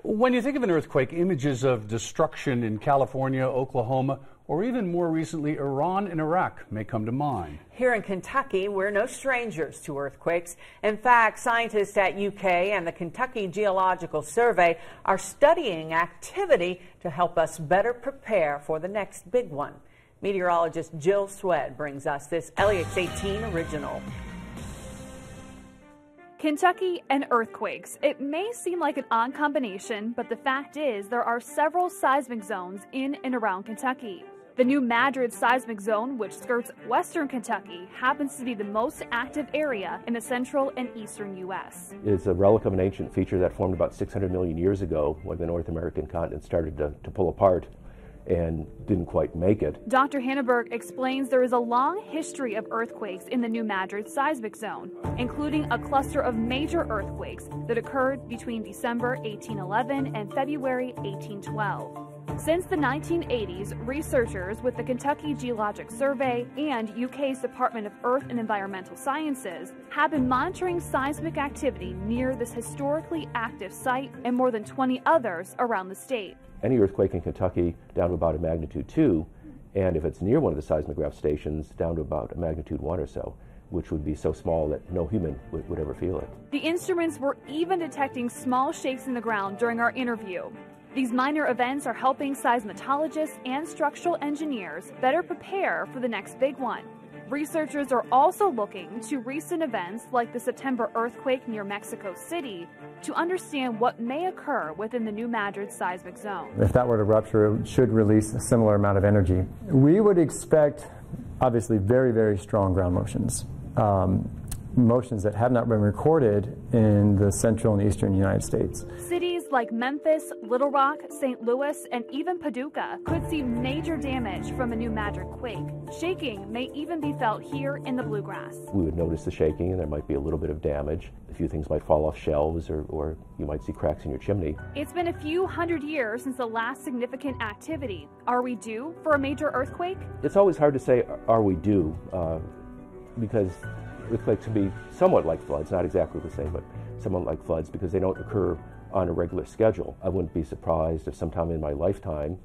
When you think of an earthquake, images of destruction in California, Oklahoma, or even more recently, Iran and Iraq may come to mind. Here in Kentucky, we're no strangers to earthquakes. In fact, scientists at UK and the Kentucky Geological Survey are studying activity to help us better prepare for the next big one. Meteorologist Jill Swed brings us this LEX 18 original. Kentucky and earthquakes. It may seem like an odd combination, but the fact is there are several seismic zones in and around Kentucky. The New Madrid seismic zone, which skirts western Kentucky, happens to be the most active area in the central and eastern U.S. It's a relic of an ancient feature that formed about 600 million years ago when the North American continent started to pull apart and didn't quite make it. Dr. Hanneberg explains there is a long history of earthquakes in the New Madrid seismic zone, including a cluster of major earthquakes that occurred between December 1811 and February 1812. Since the 1980s, researchers with the Kentucky Geologic Survey and UK's Department of Earth and Environmental Sciences have been monitoring seismic activity near this historically active site and more than 20 others around the state. Any earthquake in Kentucky down to about a magnitude 2, and if it's near one of the seismograph stations, down to about a magnitude 1 or so, which would be so small that no human would ever feel it. The instruments were even detecting small shakes in the ground during our interview. These minor events are helping seismologists and structural engineers better prepare for the next big one. Researchers are also looking to recent events like the September earthquake near Mexico City to understand what may occur within the New Madrid seismic zone. If that were to rupture, it should release a similar amount of energy. We would expect, obviously, very, very strong ground motions. Motions that have not been recorded in the central and eastern United States. Cities like Memphis, Little Rock, St. Louis, and even Paducah could see major damage from a New Madrid quake. Shaking may even be felt here in the Bluegrass. We would notice the shaking and there might be a little bit of damage. A few things might fall off shelves or you might see cracks in your chimney. It's been a few hundred years since the last significant activity. Are we due for a major earthquake? It's always hard to say, are we due? Because earthquakes can be somewhat like floods, not exactly the same, but somewhat like floods because they don't occur on a regular schedule. I wouldn't be surprised if sometime in my lifetime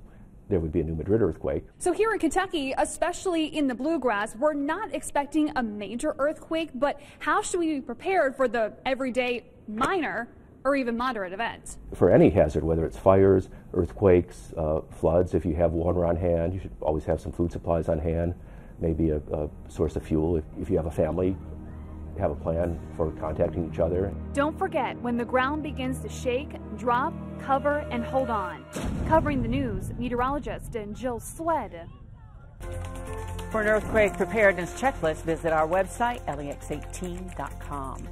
there would be a New Madrid earthquake. So here in Kentucky, especially in the Bluegrass, we're not expecting a major earthquake, but how should we be prepared for the everyday minor or even moderate events? For any hazard, whether it's fires, earthquakes, floods, if you have water on hand, you should always have some food supplies on hand, maybe a source of fuel. If you have a family, have a plan for contacting each other. Don't forget, when the ground begins to shake, drop, cover, and hold on. Covering the news, meteorologist Jill Swed. For an earthquake preparedness checklist, visit our website, lex18.com.